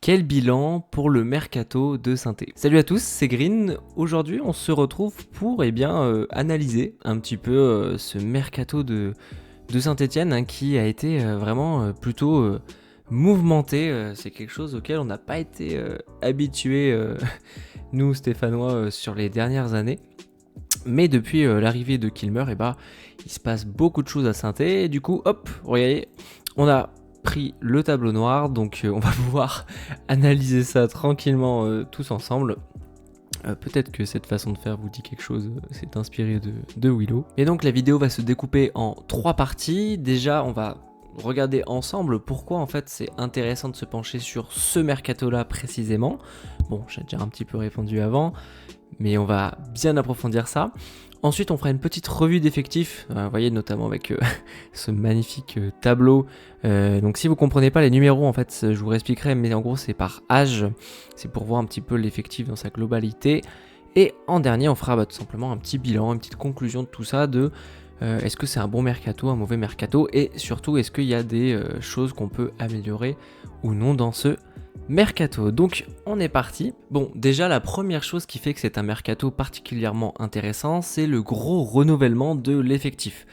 Quel bilan pour le mercato de Saint-Étienne? Salut à tous, c'est Green. Aujourd'hui, on se retrouve pour analyser un petit peu ce mercato de Saint-Étienne qui a été vraiment plutôt mouvementé. C'est quelque chose auquel on n'a pas été habitué, nous Stéphanois, sur les dernières années. Mais depuis l'arrivée de Kilmer, il se passe beaucoup de choses à Saint-Étienne. Et du coup, hop, regardez, on a pris le tableau noir, donc on va pouvoir analyser ça tranquillement tous ensemble. Peut-être que cette façon de faire vous dit quelque chose, c'est inspiré de Willow. Et donc la vidéo va se découper en 3 parties. Déjà, on va regarder ensemble pourquoi en fait c'est intéressant de se pencher sur ce mercato là précisément. Bon, j'ai déjà un petit peu répondu avant, mais on va bien approfondir ça. Ensuite, on fera une petite revue d'effectifs, vous voyez, notamment avec ce magnifique tableau. Donc si vous comprenez pas les numéros, en fait, je vous réexpliquerai, mais en gros, c'est par âge. C'est pour voir un petit peu l'effectif dans sa globalité. Et en dernier, on fera tout simplement un petit bilan, une petite conclusion de tout ça, de est-ce que c'est un bon mercato, un mauvais mercato, et surtout, est-ce qu'il y a des choses qu'on peut améliorer ou non dans ce mercato. Donc on est parti. Bon, déjà la première chose qui fait que c'est un mercato particulièrement intéressant, c'est le gros renouvellement de l'effectif.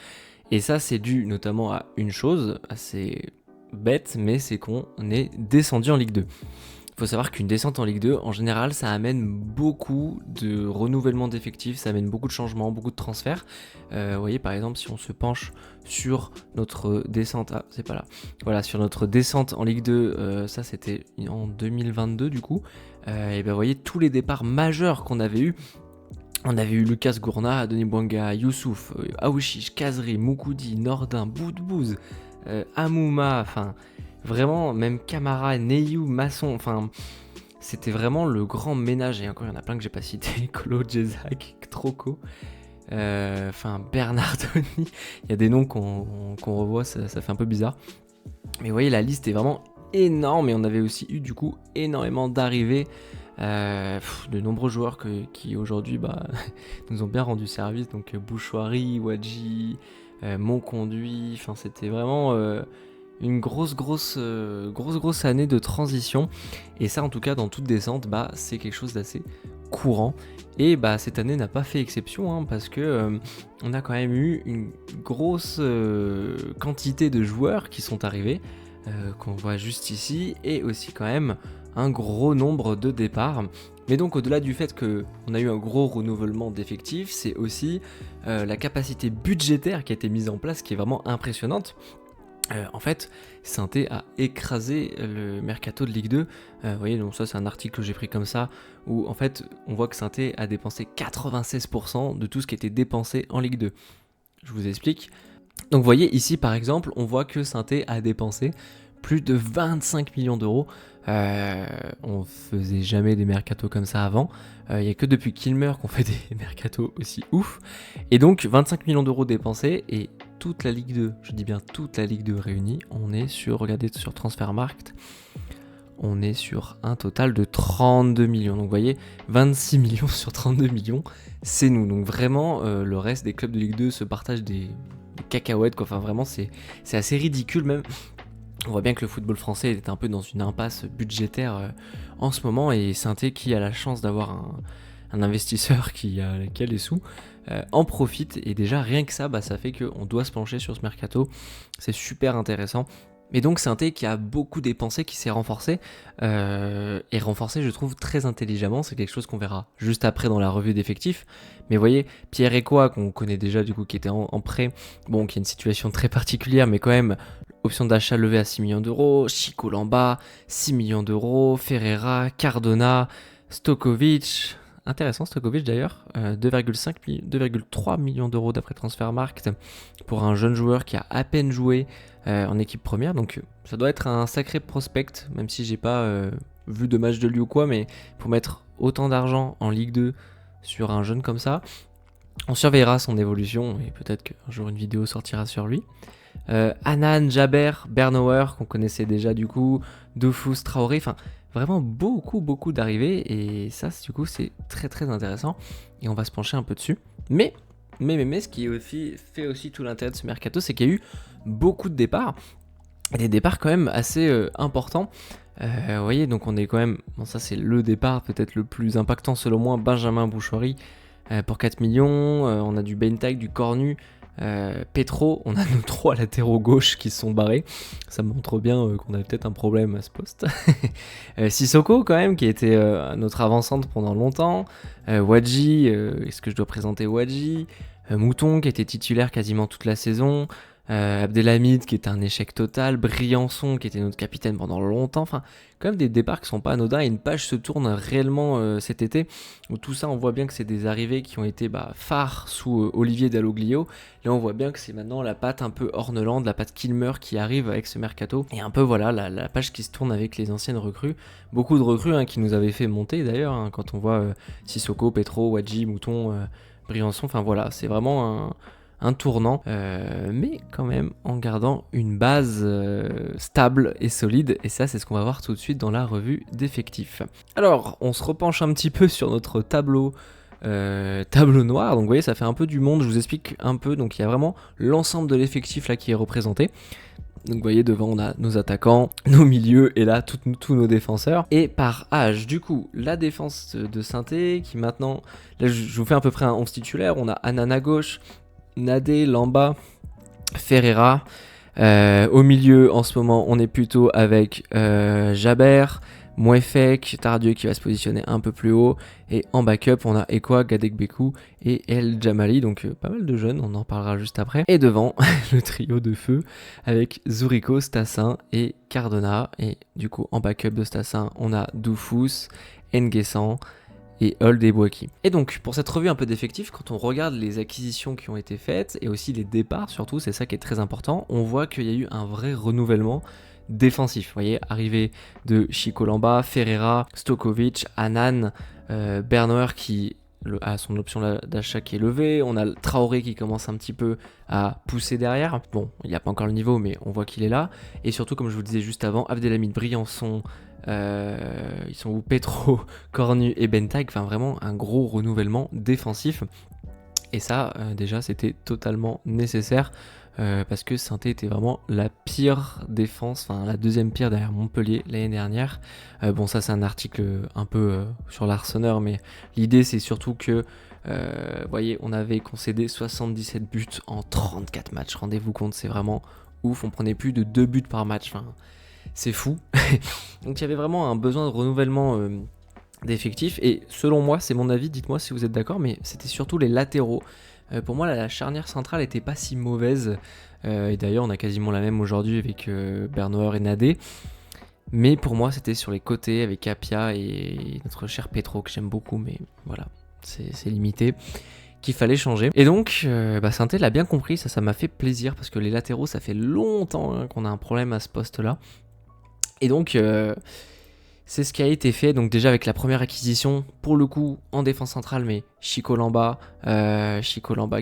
Et ça c'est dû notamment à une chose assez bête, mais c'est qu'on est descendu en Ligue 2. Il faut savoir qu'une descente en Ligue 2, en général, ça amène beaucoup de renouvellement d'effectifs, ça amène beaucoup de changements, beaucoup de transferts. Vous voyez, par exemple, si on se penche sur notre descente... Ah, c'est pas là. Voilà, sur notre descente en Ligue 2, ça c'était en 2022 du coup. Et ben vous voyez, tous les départs majeurs qu'on avait eu. On avait eu Lucas Gourna, Denis Bouanga, Youssouf, Aouchiche, Kazri, Moukoudi, Nordin, Boudbouz, Amouma, enfin... Vraiment, même Camara, Neyou, Masson, enfin, c'était vraiment le grand ménage. Et encore, il y en a plein que j'ai pas cité. Kolo, Jezak, Troco, Bernardoni. Il y a des noms qu'on revoit, ça fait un peu bizarre. Mais vous voyez, la liste est vraiment énorme. Et on avait aussi eu, du coup, énormément d'arrivées. De nombreux joueurs qui aujourd'hui nous ont bien rendu service. Donc, Bouchouari, Wadji, Monconduit. Enfin, c'était vraiment... une grosse année de transition, et ça en tout cas dans toute descente c'est quelque chose d'assez courant, et cette année n'a pas fait exception parce que on a quand même eu une grosse quantité de joueurs qui sont arrivés, qu'on voit juste ici, et aussi quand même un gros nombre de départs. Mais donc au-delà du fait qu'on a eu un gros renouvellement d'effectifs, c'est aussi la capacité budgétaire qui a été mise en place qui est vraiment impressionnante. En fait, Saint-Étienne a écrasé le mercato de Ligue 2. Vous voyez, donc ça c'est un article que j'ai pris comme ça, où en fait on voit que Saint-Étienne a dépensé 96% de tout ce qui était dépensé en Ligue 2. Je vous explique. Donc vous voyez ici par exemple, on voit que Saint-Étienne a dépensé plus de 25 millions d'euros. On faisait jamais des mercatos comme ça avant. Il n'y a que depuis Kilmer qu'on fait des mercatos aussi ouf. Et donc 25 millions d'euros dépensés, et toute la Ligue 2, je dis bien toute la Ligue 2 réunie, on est sur, regardez sur Transfermarkt, on est sur un total de 32 millions. Donc vous voyez, 26 millions sur 32 millions, c'est nous. Donc vraiment, le reste des clubs de Ligue 2 se partagent des cacahuètes, quoi. Enfin vraiment, c'est assez ridicule même. On voit bien que le football français est un peu dans une impasse budgétaire en ce moment, et Saint-Étienne, qui a la chance d'avoir un investisseur qui a les sous, en profite, et déjà rien que ça, ça fait qu'on doit se pencher sur ce mercato. C'est super intéressant. Mais donc Saint-Étienne qui a beaucoup dépensé, qui s'est renforcé, et renforcé je trouve très intelligemment. C'est quelque chose qu'on verra juste après dans la revue d'effectifs. Mais vous voyez, Pierre Ecoa, qu'on connaît déjà du coup, qui était en prêt, bon, qui a une situation très particulière, mais quand même, option d'achat levée à 6 millions d'euros, Chico Lamba, 6 millions d'euros, Ferreira, Cardona, Stokovic... Intéressant Stokovic d'ailleurs, 2,3 millions d'euros d'après Transfermarkt pour un jeune joueur qui a à peine joué en équipe première, donc ça doit être un sacré prospect, même si j'ai pas vu de match de lui ou quoi, mais pour mettre autant d'argent en Ligue 2 sur un jeune comme ça, on surveillera son évolution, et peut-être qu'un jour une vidéo sortira sur lui. Hanan, Jaber, Bernauer, qu'on connaissait déjà du coup, Doufous, Traoré, enfin vraiment beaucoup d'arrivées, et ça du coup c'est très intéressant, et on va se pencher un peu dessus. Mais ce qui fait aussi tout l'intérêt de ce mercato, c'est qu'il y a eu beaucoup de départs, et des départs quand même assez importants. Vous voyez, donc on est quand même, bon ça c'est le départ peut-être le plus impactant selon moi, Benjamin Bouchoirie pour 4 millions, on a du Bentag, du Cornu, Petro, on a nos 3 latéraux gauche qui se sont barrés, ça montre bien qu'on avait peut-être un problème à ce poste. Sissoko quand même, qui a été notre avant-centre pendant longtemps, Wadji, est-ce que je dois présenter Wadji, Mouton qui était titulaire quasiment toute la saison, Abdelhamid qui était un échec total, Briançon qui était notre capitaine pendant longtemps, enfin quand même des départs qui sont pas anodins et une page se tourne réellement cet été où tout ça on voit bien que c'est des arrivées qui ont été phares sous Olivier Dalloglio. Là on voit bien que c'est maintenant la patte un peu Horneland, la patte Kilmer qui arrive avec ce mercato et un peu voilà la page qui se tourne avec les anciennes recrues, beaucoup de recrues qui nous avaient fait monter d'ailleurs quand on voit Sissoko, Petro, Wadji, Mouton, Briançon, enfin voilà c'est vraiment un tournant, mais quand même en gardant une base stable et solide, et ça c'est ce qu'on va voir tout de suite dans la revue d'effectifs. Alors on se repenche un petit peu sur notre tableau noir, donc vous voyez ça fait un peu du monde, je vous explique un peu, donc il y a vraiment l'ensemble de l'effectif là qui est représenté. Donc vous voyez devant on a nos attaquants, nos milieux et là tous nos défenseurs. Et par âge, du coup la défense de Saint-Étienne qui maintenant, là je vous fais à peu près un 11 titulaire, on a Anan à gauche, Nadé, Lamba, Ferreira. Au milieu, en ce moment, on est plutôt avec Jaber, Mouefek, Tardieu qui va se positionner un peu plus haut. Et en backup, on a Ekwa, Gadekbekou et El Jamali. Donc pas mal de jeunes, on en parlera juste après. Et devant, le trio de feu avec Zuriko, Stassin et Cardona. Et du coup, en backup de Stassin, on a Doufous, Nguessan et Old et Bouaki. Et donc, pour cette revue un peu d'effectifs, quand on regarde les acquisitions qui ont été faites, et aussi les départs surtout, c'est ça qui est très important, on voit qu'il y a eu un vrai renouvellement défensif. Vous voyez, arrivée de Chico Lamba, Ferreira, Stokovic, Anan, Bernauer qui a son option d'achat qui est levée, on a le Traoré qui commence un petit peu à pousser derrière. Bon, il n'y a pas encore le niveau, mais on voit qu'il est là. Et surtout, comme je vous le disais juste avant, Abdelhamid, Briançon, ils sont où Petro, Cornu et Bentag, enfin vraiment un gros renouvellement défensif. Et ça, déjà, c'était totalement nécessaire parce que Saint-Étienne était vraiment la pire défense, enfin la deuxième pire derrière Montpellier l'année dernière. Bon, ça, c'est un article un peu sur l'Arseneur, mais l'idée, c'est surtout que, vous voyez, on avait concédé 77 buts en 34 matchs. Rendez-vous compte, c'est vraiment ouf. On prenait plus de 2 buts par match. Enfin, c'est fou. Donc, il y avait vraiment un besoin de renouvellement d'effectifs. Et selon moi, c'est mon avis, dites-moi si vous êtes d'accord, mais c'était surtout les latéraux. Pour moi, la charnière centrale était pas si mauvaise. Et d'ailleurs, on a quasiment la même aujourd'hui avec Bernauer et Nadé. Mais pour moi, c'était sur les côtés avec Apia et notre cher Petro, que j'aime beaucoup, mais voilà, c'est limité, qu'il fallait changer. Et donc, Saint-Étienne l'a bien compris, ça m'a fait plaisir, parce que les latéraux, ça fait longtemps qu'on a un problème à ce poste-là. Et donc, c'est ce qui a été fait, donc déjà avec la première acquisition, pour le coup en défense centrale, mais Chico Lamba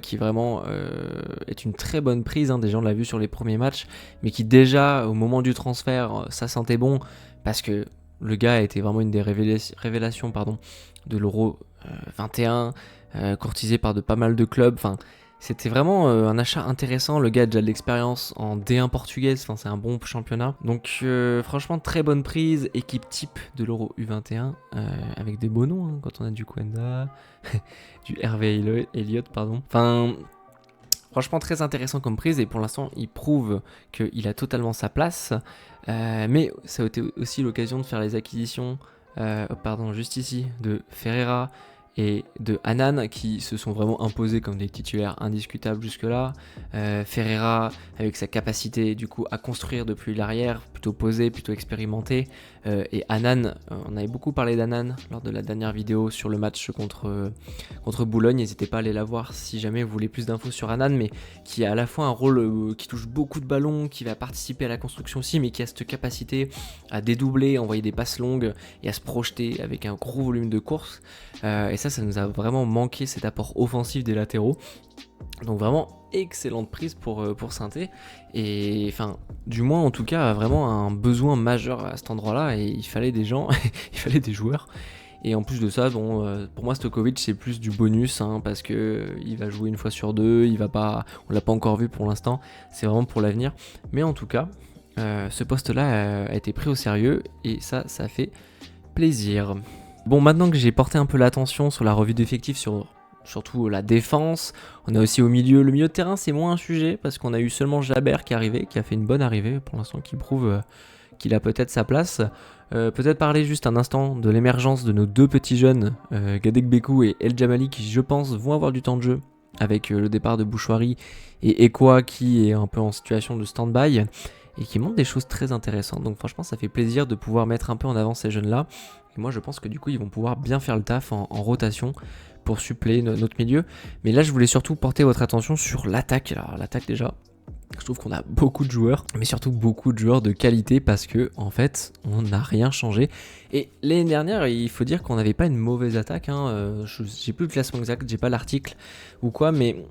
qui vraiment est une très bonne prise, déjà on l'a vu sur les premiers matchs, mais qui déjà au moment du transfert, ça sentait bon, parce que le gars a été vraiment une des révélations de l'Euro 21, courtisé par de pas mal de clubs, enfin c'était vraiment un achat intéressant. Le gars a déjà de l'expérience en D1 portugaise, enfin c'est un bon championnat. Donc franchement très bonne prise, équipe type de l'Euro U21 avec des beaux noms quand on a du Kwenda, du Hervé Elliott pardon. Enfin franchement très intéressant comme prise et pour l'instant il prouve qu'il a totalement sa place. Mais ça a été aussi l'occasion de faire les acquisitions, juste ici, de Ferreira et de Anan qui se sont vraiment imposés comme des titulaires indiscutables jusque-là. Ferreira avec sa capacité du coup à construire depuis l'arrière, plutôt posé, plutôt expérimenté. Et Anan, on avait beaucoup parlé d'Anan lors de la dernière vidéo sur le match contre Boulogne. N'hésitez pas à aller la voir si jamais vous voulez plus d'infos sur Anan, mais qui a à la fois un rôle qui touche beaucoup de ballons, qui va participer à la construction aussi, mais qui a cette capacité à dédoubler, à envoyer des passes longues et à se projeter avec un gros volume de course. Et ça nous a vraiment manqué, cet apport offensif des latéraux. Donc vraiment excellente prise pour Saint-Étienne. Et enfin, du moins en tout cas, vraiment un besoin majeur à cet endroit-là. Et il fallait des gens, il fallait des joueurs. Et en plus de ça, pour moi Stokovic c'est plus du bonus parce que il va jouer une fois sur deux, on l'a pas encore vu pour l'instant, c'est vraiment pour l'avenir. Mais en tout cas, ce poste-là a été pris au sérieux et ça fait plaisir. Bon, maintenant que j'ai porté un peu l'attention sur la revue d'effectifs, surtout la défense, on a aussi au milieu, le milieu de terrain c'est moins un sujet parce qu'on a eu seulement Jabber qui est arrivé, qui a fait une bonne arrivée pour l'instant, qui prouve qu'il a peut-être sa place. Peut-être parler juste un instant de l'émergence de nos deux petits jeunes, Gadegbekou et El Jamali, qui je pense vont avoir du temps de jeu avec le départ de Bouchouari et Ekwa qui est un peu en situation de stand-by et qui montrent des choses très intéressantes. Donc franchement ça fait plaisir de pouvoir mettre un peu en avant ces jeunes-là. Et moi je pense que du coup ils vont pouvoir bien faire le taf en rotation pour suppléer notre milieu. Mais là je voulais surtout porter votre attention sur l'attaque. Alors l'attaque déjà, je trouve qu'on a beaucoup de joueurs, mais surtout beaucoup de joueurs de qualité parce que en fait on n'a rien changé. Et l'année dernière il faut dire qu'on n'avait pas une mauvaise attaque, hein. J'ai plus le classement exact, j'ai pas l'article ou quoi, mais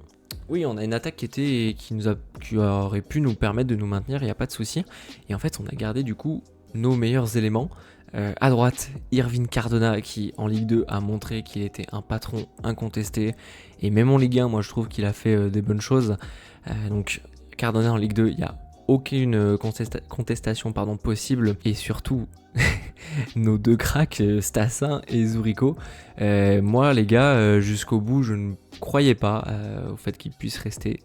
oui, on a une attaque qui aurait pu nous permettre de nous maintenir, il n'y a pas de souci. Et en fait, on a gardé du coup nos meilleurs éléments. À droite, Irvine Cardona qui en Ligue 2 a montré qu'il était un patron incontesté. Et même en Ligue 1, moi je trouve qu'il a fait des bonnes choses. Donc Cardona en Ligue 2, il n'y a aucune contestation possible. Et surtout, nos deux cracks, Stassin et Zurico. Moi, les gars, jusqu'au bout, je ne croyais pas au fait qu'ils puissent rester.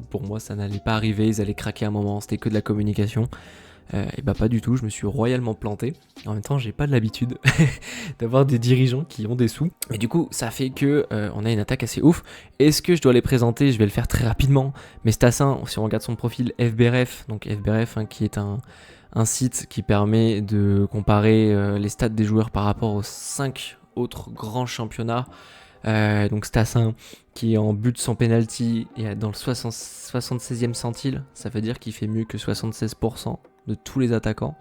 Pour moi, ça n'allait pas arriver. Ils allaient craquer à un moment. C'était que de la communication. Et bah pas du tout, je me suis royalement planté. En même temps, j'ai pas de l'habitude d'avoir des dirigeants qui ont des sous. Mais du coup, ça fait que on a une attaque assez ouf. Est-ce que je dois les présenter? Je vais le faire très rapidement. Mais Stassin, si on regarde son profil FBRF, donc FBRF qui est un site qui permet de comparer les stats des joueurs par rapport aux 5 autres grands championnats. Donc Stassin qui est en but sans penalty et dans le 76e centile, ça veut dire qu'il fait mieux que 76% de tous les attaquants.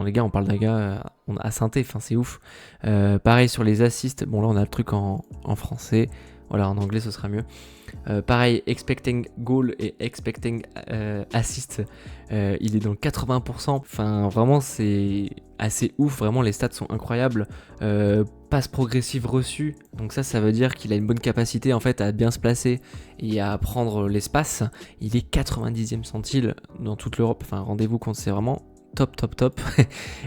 Les gars, on parle d'un gars à Saint-Étienne, enfin c'est ouf. Pareil sur les assists, bon là on a le truc en français, voilà en anglais ce sera mieux. Pareil, expecting goal et expecting assist, il est dans le 80%, enfin vraiment c'est assez ouf, vraiment les stats sont incroyables. Passe progressive reçue, donc ça veut dire qu'il a une bonne capacité en fait à bien se placer et à prendre l'espace. Il est 90e centile dans toute l'Europe, enfin rendez-vous compte, c'est vraiment top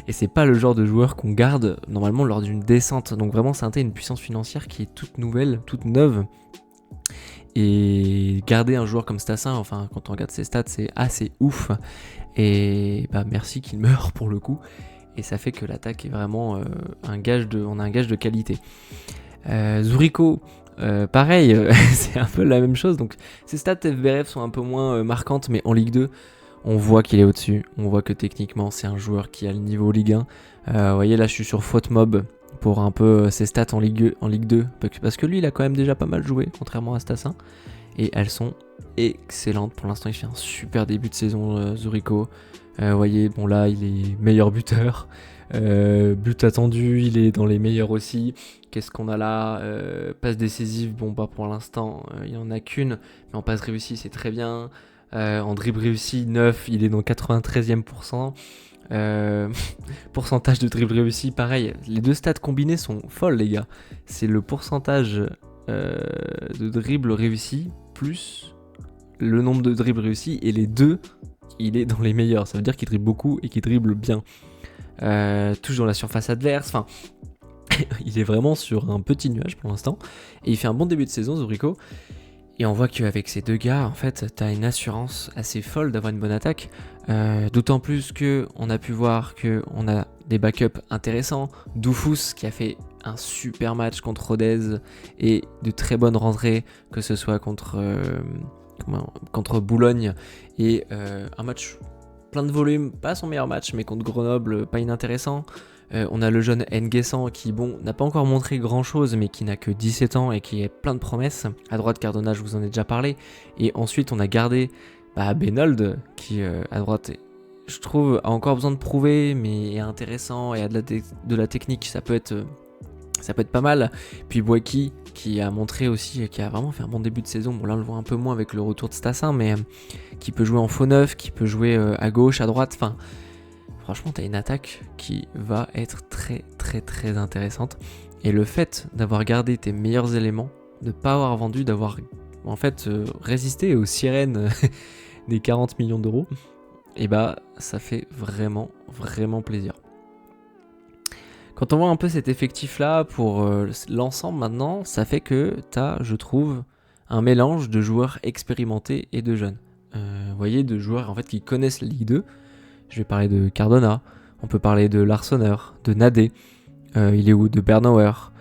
et c'est pas le genre de joueur qu'on garde normalement lors d'une descente, donc vraiment Saint-Étienne a une puissance financière qui est toute nouvelle, toute neuve. Et garder un joueur comme Stassin, enfin quand on regarde ses stats, c'est assez ouf. Et bah merci qu'il meure pour le coup. Et ça fait que l'attaque est vraiment on a un gage de qualité. Zurico, pareil, c'est un peu la même chose. Donc ses stats FBRF sont un peu moins marquantes, mais en Ligue 2, on voit qu'il est au-dessus. On voit que techniquement, c'est un joueur qui a le niveau Ligue 1. Vous voyez là, je suis sur FautMob pour un peu ses stats en Ligue 2, parce que lui, il a quand même déjà pas mal joué, contrairement à Stassin. Et elles sont excellentes. Pour l'instant, il fait un super début de saison, Zurico. Vous voyez, bon là, il est meilleur buteur. But attendu, il est dans les meilleurs aussi. Qu'est-ce qu'on a là? Passe décisive, bon bah pour l'instant, il n'y en a qu'une. Mais en passe réussie, c'est très bien. En dribble réussi, 9, il est dans 93e pourcent. Pourcentage de dribble réussi, pareil. Les deux stats combinés sont folles, les gars. C'est le pourcentage de dribble réussi plus le nombre de dribbles réussis, et les deux, il est dans les meilleurs. Ça veut dire qu'il dribble beaucoup et qu'il dribble bien. Touche dans la surface adverse. Enfin, il est vraiment sur un petit nuage pour l'instant. Et il fait un bon début de saison, Zurico. Et on voit qu'avec ces deux gars, en fait, t'as une assurance assez folle d'avoir une bonne attaque. D'autant plus qu'on a pu voir qu'on a des backups intéressants. Doufus qui a fait un super match contre Rodez et de très bonnes rentrées, que ce soit contre Boulogne et un match plein de volume, pas son meilleur match, mais contre Grenoble, pas inintéressant. On a le jeune Nguessan qui, bon, n'a pas encore montré grand chose, mais qui n'a que 17 ans et qui est plein de promesses. À droite, Cardona, je vous en ai déjà parlé. Et ensuite, on a gardé Benold, qui, à droite, je trouve, a encore besoin de prouver, mais est intéressant et a de la technique, ça peut être pas mal. Puis Boaki, qui a montré aussi, qui a vraiment fait un bon début de saison. Bon, là, on le voit un peu moins avec le retour de Stassin, mais qui peut jouer en faux neuf, qui peut jouer à gauche, à droite, enfin... Franchement, t'as une attaque qui va être très intéressante. Et le fait d'avoir gardé tes meilleurs éléments, de ne pas avoir vendu, d'avoir en fait résisté aux sirènes des 40 millions d'euros, et bah ça fait vraiment vraiment plaisir. Quand on voit un peu cet effectif là pour l'ensemble maintenant, ça fait que t'as, je trouve, un mélange de joueurs expérimentés et de jeunes. Vous voyez, de joueurs en fait qui connaissent la Ligue 2. Je vais parler de Cardona, on peut parler de Larsonneur, de Nadé, il est où, de Bernauer,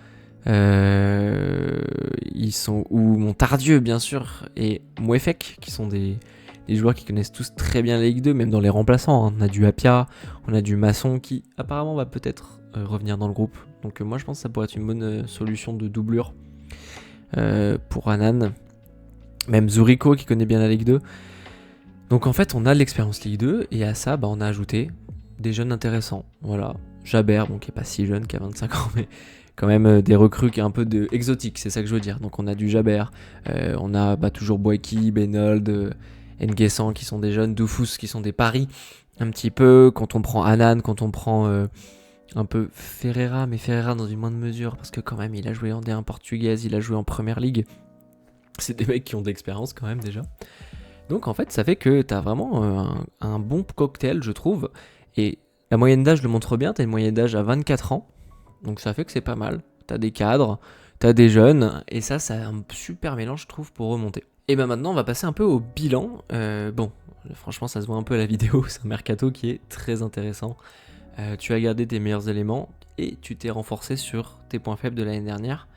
ils sont où, Montardieu bien sûr, et Mouefek, qui sont des joueurs qui connaissent tous très bien la Ligue 2, même dans les remplaçants. On a du Apia, on a du Masson qui apparemment va peut-être revenir dans le groupe. Donc moi je pense que ça pourrait être une bonne solution de doublure pour Anan. Même Zurico qui connaît bien la Ligue 2. Donc en fait on a l'expérience Ligue 2 et à ça on a ajouté des jeunes intéressants. Voilà, Jabert, qui est pas si jeune, qui a 25 ans, mais quand même des recrues qui est un peu exotiques, c'est ça que je veux dire. Donc on a du Jabert, on a toujours Boeki, Benold, Nguessan qui sont des jeunes, Doufous qui sont des paris un petit peu. Quand on prend Anan, quand on prend un peu Ferreira, mais Ferreira dans une moindre mesure, parce que quand même il a joué en D1 portugaise, il a joué en Première Ligue. C'est des mecs qui ont de l'expérience quand même déjà. Donc en fait ça fait que t'as vraiment un bon cocktail je trouve. Et la moyenne d'âge le montre bien, t'as une moyenne d'âge à 24 ans. Donc ça fait que c'est pas mal. T'as des cadres, t'as des jeunes, et ça c'est un super mélange je trouve pour remonter. Et ben maintenant on va passer un peu au bilan. Franchement ça se voit un peu à la vidéo, c'est un mercato qui est très intéressant. Tu as gardé tes meilleurs éléments et tu t'es renforcé sur tes points faibles de l'année dernière.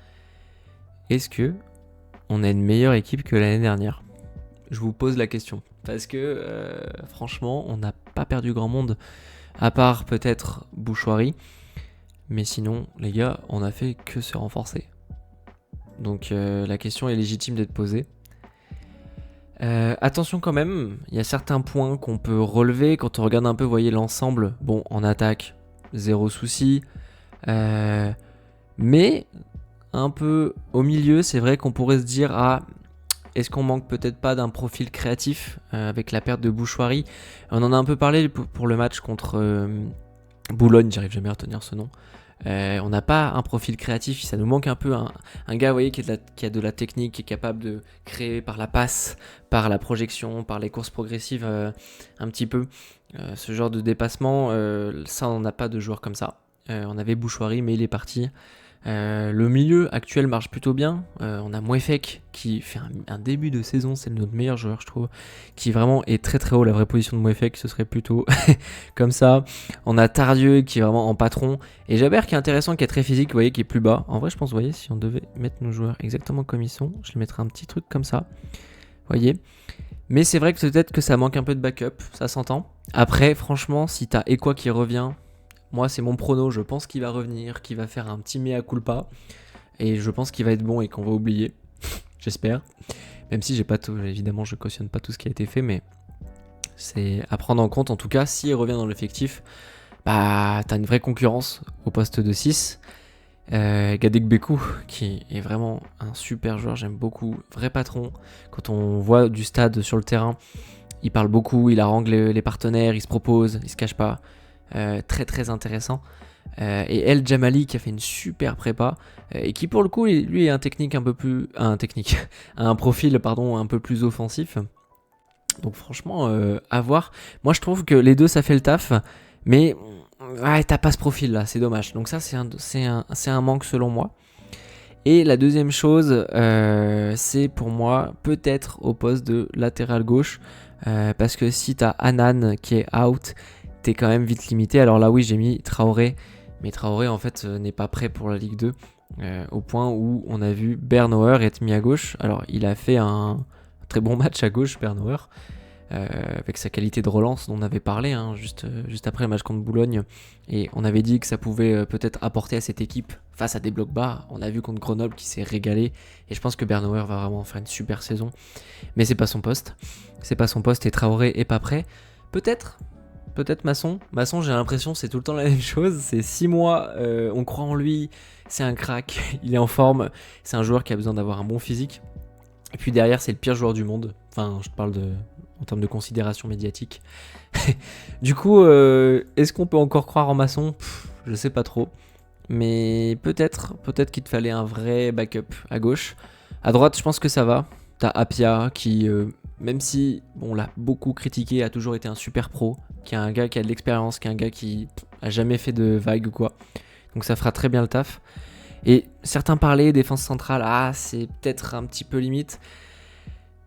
Est-ce que on a une meilleure équipe que l'année dernière ? Je vous pose la question. Parce que franchement, on n'a pas perdu grand monde, à part peut-être Bouchoirie. Mais sinon, les gars, on a fait que se renforcer. Donc la question est légitime d'être posée. Attention quand même, il y a certains points qu'on peut relever quand on regarde un peu, vous voyez l'ensemble. Bon, en attaque, zéro souci. Mais un peu au milieu, c'est vrai qu'on pourrait se dire est-ce qu'on manque peut-être pas d'un profil créatif avec la perte de Bouchoirie ? On en a un peu parlé pour le match contre Boulogne, j'arrive jamais à retenir ce nom. On n'a pas un profil créatif, ça nous manque un peu un gars, vous voyez, qui a de la technique, qui est capable de créer par la passe, par la projection, par les courses progressives un petit peu. Ce genre de dépassement, ça on n'a pas de joueur comme ça. On avait Bouchoirie mais il est parti. Le milieu actuel marche plutôt bien. On a Mouefek qui fait un début de saison, c'est notre meilleur joueur je trouve, qui vraiment est très très haut. La vraie position de Mouefek ce serait plutôt comme ça. On a Tardieu qui est vraiment en patron, et Jabert qui est intéressant, qui est très physique, vous voyez, qui est plus bas. En vrai je pense, vous voyez, si on devait mettre nos joueurs exactement comme ils sont, je les mettrais un petit truc comme ça, vous voyez. Mais c'est vrai que peut-être que ça manque un peu de backup, ça s'entend. Après franchement, si t'as Ekwa qui revient, moi, c'est mon prono, je pense qu'il va revenir, qu'il va faire un petit mea culpa, et je pense qu'il va être bon et qu'on va oublier, j'espère. Même si j'ai pas tout, évidemment, je cautionne pas tout ce qui a été fait, mais c'est à prendre en compte. En tout cas, s'il revient dans l'effectif, t'as une vraie concurrence au poste de 6. Gadek Bekou, qui est vraiment un super joueur, j'aime beaucoup, vrai patron. Quand on voit du stade sur le terrain, il parle beaucoup, il harangue les partenaires, il se propose, il se cache pas. Très très intéressant. Et El Jamali qui a fait une super prépa et qui pour le coup lui est un profil un peu plus offensif. Donc franchement à voir. Moi je trouve que les deux ça fait le taf, mais t'as pas ce profil là, c'est dommage. Donc ça c'est un manque selon moi. Et la deuxième chose, c'est pour moi peut-être au poste de latéral gauche, parce que si t'as Anan qui est out, t'es quand même vite limité. Alors là oui, j'ai mis Traoré, mais Traoré en fait n'est pas prêt pour la Ligue 2, au point où on a vu Bernauer être mis à gauche. Alors il a fait un très bon match à gauche, Bernauer, avec sa qualité de relance dont on avait parlé juste après le match contre Boulogne, et on avait dit que ça pouvait peut-être apporter à cette équipe face à des blocs bas. On a vu contre Grenoble qui s'est régalé, et je pense que Bernauer va vraiment faire une super saison, mais c'est pas son poste, et Traoré est pas prêt. Peut-être Masson, j'ai l'impression c'est tout le temps la même chose, c'est 6 mois, on croit en lui, c'est un crack, il est en forme, c'est un joueur qui a besoin d'avoir un bon physique, et puis derrière c'est le pire joueur du monde, enfin je parle en termes de considération médiatique. Du coup, est-ce qu'on peut encore croire en Masson ? Je sais pas trop, mais peut-être qu'il te fallait un vrai backup à gauche. À droite je pense que ça va, t'as Apia qui même si bon, on l'a beaucoup critiqué, a toujours été un super pro, qui est un gars qui a de l'expérience, qui est un gars qui a jamais fait de vague ou quoi. Donc ça fera très bien le taf. Et certains parlaient défense centrale, c'est peut-être un petit peu limite.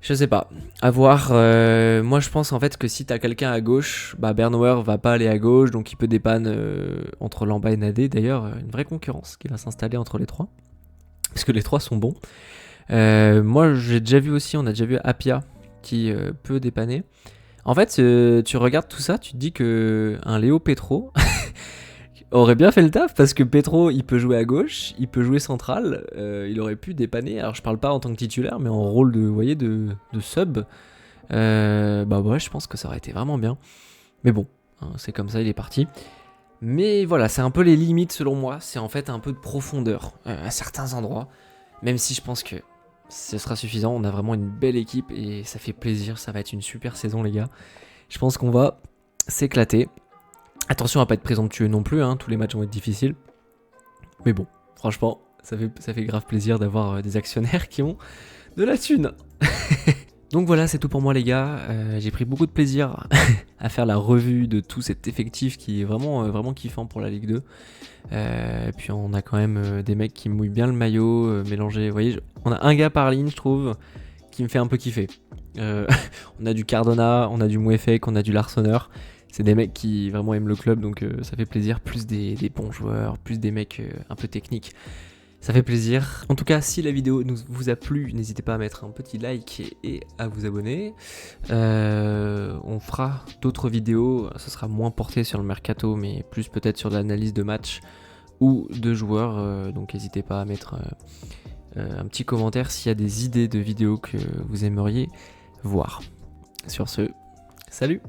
Je sais pas, à voir. Moi je pense en fait que si t'as quelqu'un à gauche, Bernauer va pas aller à gauche, donc il peut dépanner entre Lamba et Nadé. D'ailleurs, une vraie concurrence qui va s'installer entre les trois, parce que les trois sont bons. Moi j'ai déjà vu aussi, on a déjà vu Apia qui peut dépanner. En fait, tu regardes tout ça, tu te dis que un Léo Petro aurait bien fait le taf, parce que Petro il peut jouer à gauche, il peut jouer central, il aurait pu dépanner. Alors je parle pas en tant que titulaire, mais en rôle de, vous voyez, de sub. Ouais, je pense que ça aurait été vraiment bien. Mais bon, hein, c'est comme ça, il est parti. Mais voilà, c'est un peu les limites selon moi, c'est en fait un peu de profondeur à certains endroits. Même si je pense que ce sera suffisant, on a vraiment une belle équipe et ça fait plaisir, ça va être une super saison les gars. Je pense qu'on va s'éclater. Attention à pas être présomptueux non plus, hein, tous les matchs vont être difficiles. Mais bon, franchement, ça fait grave plaisir d'avoir des actionnaires qui ont de la thune. Donc voilà, c'est tout pour moi les gars. J'ai pris beaucoup de plaisir à faire la revue de tout cet effectif qui est vraiment kiffant pour la Ligue 2. Et puis on a quand même des mecs qui mouillent bien le maillot, mélangés. Vous voyez, on a un gars par ligne, je trouve, qui me fait un peu kiffer. On a du Cardona, on a du Mouefek, on a du Larsonneur. C'est des mecs qui vraiment aiment le club, donc ça fait plaisir. Plus des bons joueurs, plus des mecs un peu techniques. Ça fait plaisir. En tout cas, si la vidéo vous a plu, n'hésitez pas à mettre un petit like et à vous abonner. On fera d'autres vidéos. Ce sera moins porté sur le mercato, mais plus peut-être sur de l'analyse de match ou de joueurs. Donc n'hésitez pas à mettre un petit commentaire s'il y a des idées de vidéos que vous aimeriez voir. Sur ce, salut!